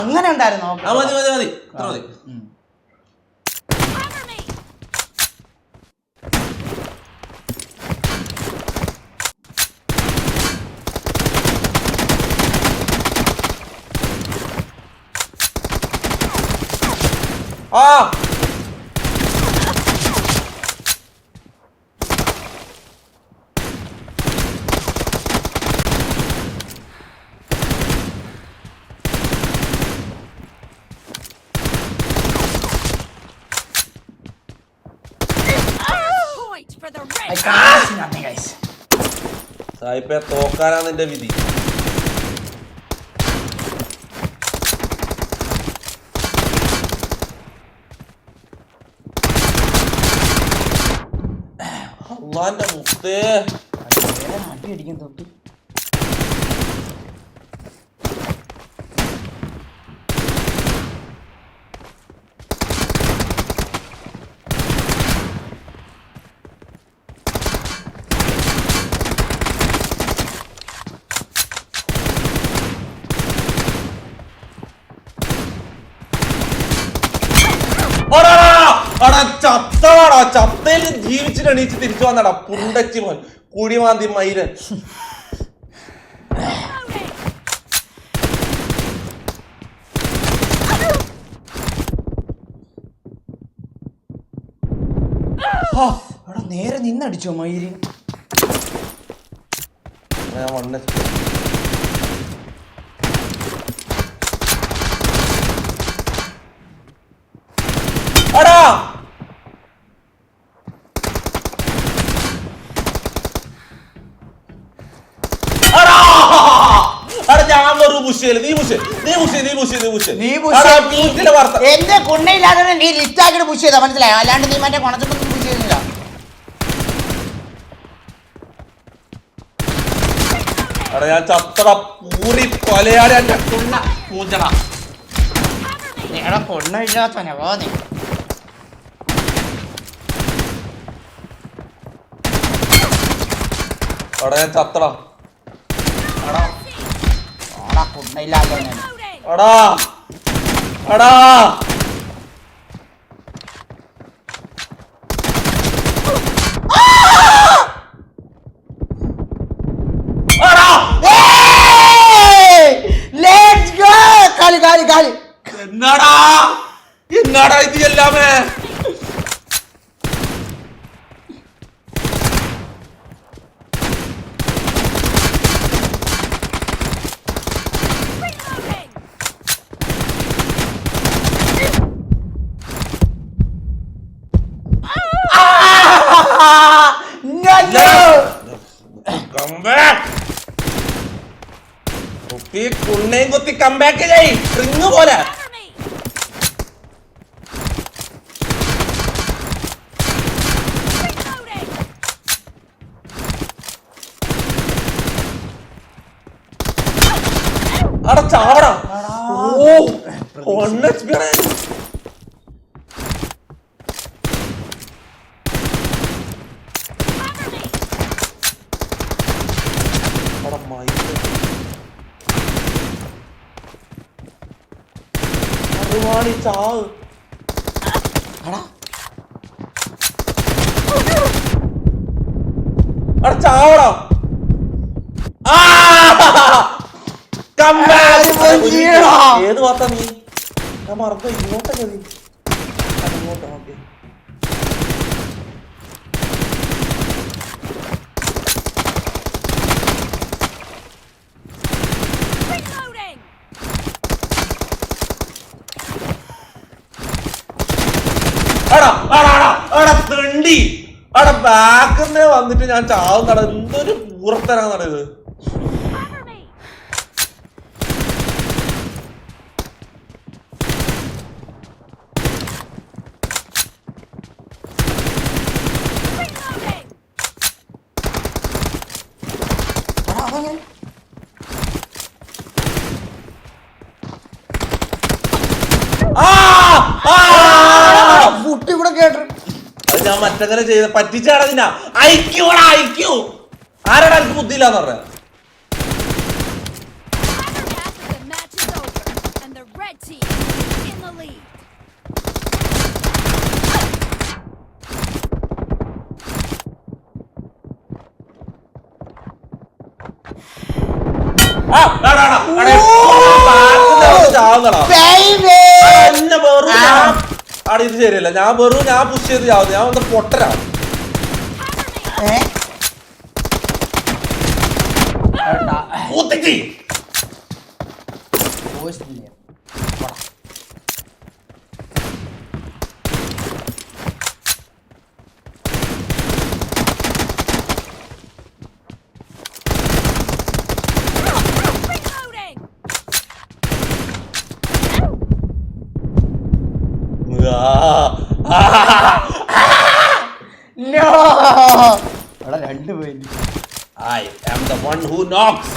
അങ്ങനെ ഉണ്ടായിരുന്നു. മതി മതി മതി അത്ര മതി. ആ സായിപ്പെ തോക്കാനാ നിന്റെ വിധി. അള്ളാന്റെ മുത്തേ അടി അടിക്കാൻ തൊട്ട്. ചത്തടാ, ചത്തയിൽ ജീവിച്ചിട്ട് എണീച്ച് തിരിച്ചു വന്നടാ പുണ്ടച്ചി മോൻ കുടിമാന്തി മയിരൻ. നേരെ നിന്നടിച്ചോ മയിര്. ഞാൻ വണ്ണ അടാ എന്റെ കുണ്ണയില്ലാതെ നീ ലിസ്റ്റ് ആക്കിട്ട് പുഷ് ചെയ്താ മനസ്സിലായോ? അല്ലാണ്ട് നീ മറ്റേ കുണത്തൊന്നും പുഷ് ചെയ്യുന്നില്ല. ഞാൻ ചത്തട പൂരി കൊലയാടി എന്റെ കുണ്ണ പൂജട. നിങ്ങളുടെ കുണ്ണയില്ലാത്തവനെ പോ നീ. അവിടെ ഞാൻ ചത്തട കുണ്ണയില്ലാത്തവനെ. അടാ അടാ എന്നാടാ എന്നാടാ ഇത് എല്ലാമേ? കുണ്ണയും കുത്തി കംബാക്ക് ചെയ് റിങ് പോലെ. അവിടെ ചാവടാ. ഓ 1 HP ആണ്. ചാവ് ചാവടാ. ഏത് ഭാഗത്താ നീ? ഞാൻ മറന്നു. ഇങ്ങോട്ടൊക്കെ നീ അങ്ങോട്ടോ. ഓക്കെ തിണ്ടി അവിടെ ബാക്കിന്ന് വന്നിട്ട് ഞാൻ ചാവും നട. എന്തൊരു പൂർത്തനാണ് ഇത്. അത് ഞാൻ മറ്റങ്ങനെ ചെയ്ത പറ്റിച്ചാടാ. നിന്നാ അയക്കൂടാ അയക്കൂ. ആരാടാ എനിക്ക് ബുദ്ധിയില്ലാന്ന് പറഞ്ഞ? team in the lead. ഇത് ശരിയല്ല. ഞാൻ പുഷ് ചെയ്ത് ചാവുന്നു. ഞാൻ ഒന്ന് പൊട്ടരാ. രണ്ടുപേരും I am the one who knocks.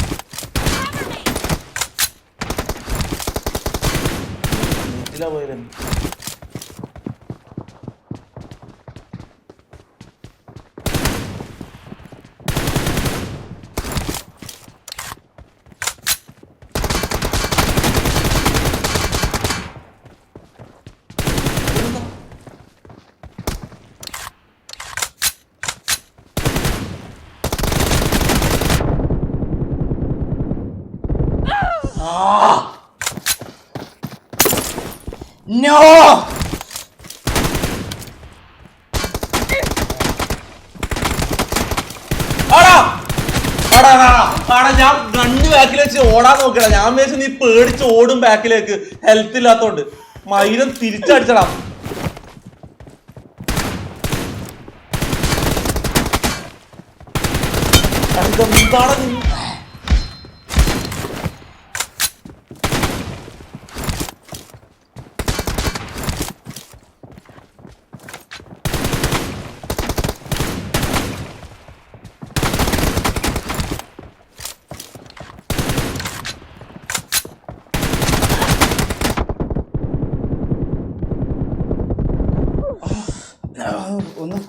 No! ഞാൻ ഗണ്ണ് ബാക്കിൽ വെച്ച് ഓടാൻ നോക്കണ. ഞാൻ വിചാരിച്ചു നീ പേടിച്ച് ഓടും ബാക്കിലേക്ക്, ഹെൽത്ത് ഇല്ലാത്തോണ്ട്. മൈരം തിരിച്ചടിച്ചടാ. എന്താണ് നീ?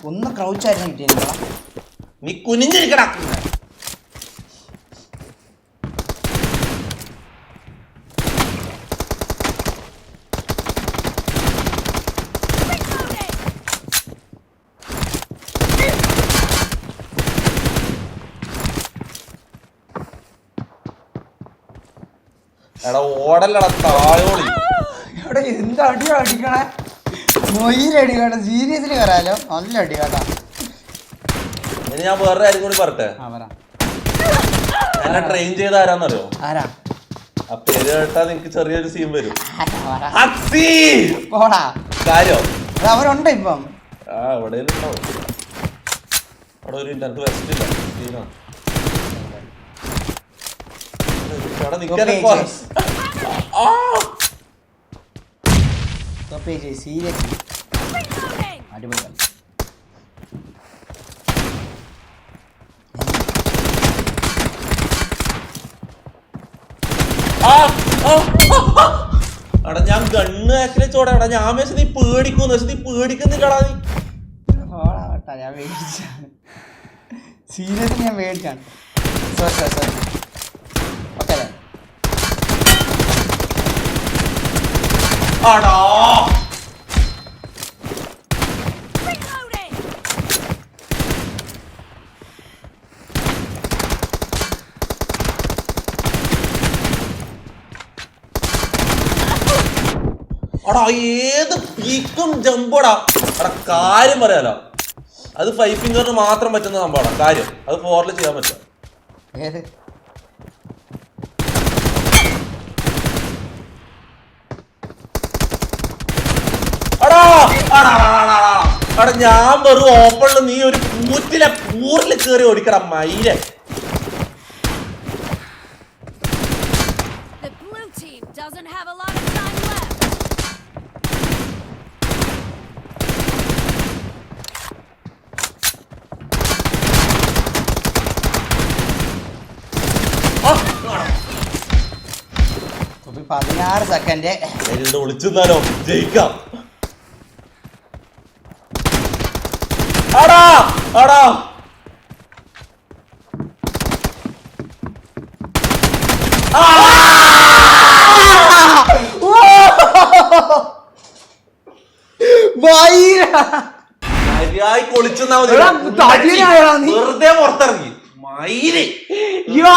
ഒന്ന് ക്രൗച്ചായിരുന്നു കിട്ടിയ. നീ കുനിഞ്ഞിരിക്കടാ. എടാ ഓടല്ലടാ തായോളി. ഇവിടെ എന്താ അടിയാ അടിക്കണേ? മൊയിലടി കേട്ടോ, സീരിയസ്ലി വരാലോ. നല്ല അടി കേട്ടാ. ഇനി ഞാൻ വേറെ കാര്യം കൂടി പറട്ടെ. എന്നെ ട്രെയിൻ ചെയ്ത ആരാന്നറിയോ? ആരാ? ആ പേര് കേട്ടാ നിനക്ക് ചെറിയൊരു സീൻ വരും. കാര്യം അവരുണ്ട് ഇപ്പം. ആ ഇവിടെ ഉണ്ടാവും. അവിടെ ഒരു എനിക്ക് വെസ്റ്റ് ഇല്ല. സീനാ സീരിയസ്ലി അടിപൊളി. എടാ ഞാൻ ഗണ്ണ് ആക്കിലെ ചോടാ. ഞാൻ വെച്ച് നീ പേടിക്കുന്നു. പക്ഷെ നീ പേടിക്കുന്നില്ലടാ. നീ ഞാൻ മേടിച്ചാണ്, സീരിയസ്ലി ഞാൻ മേടിച്ചാണ്. ഓക്കെ ആടാ അടാ ഏത് പീക്കും ജമ്പോടാ. എടാ കാര്യം പറയാലോ, അത് 5 ഫിംഗറിന് മാത്രം പറ്റുന്ന സംഭവമാണ്. കാര്യം അത് 4-ൽ ചെയ്യാൻ പറ്റില്ല. എടാ ഞാൻ വെറും ഓപ്പണില് നീ ഒരു പൂരിൽ കയറി ഓടിക്കടാ മയിലെ. പതിനാറ് സെക്കൻഡ് വിളിച്ചെന്നാലോ ജയിക്കാം. ആടാ ആടാ മര്യാദ കൊളിച്ചെന്നാ മതി. എടാ, തടിയനായടാ നീ. വെറുതെ പുറത്തിറങ്ങി മയില്. യാ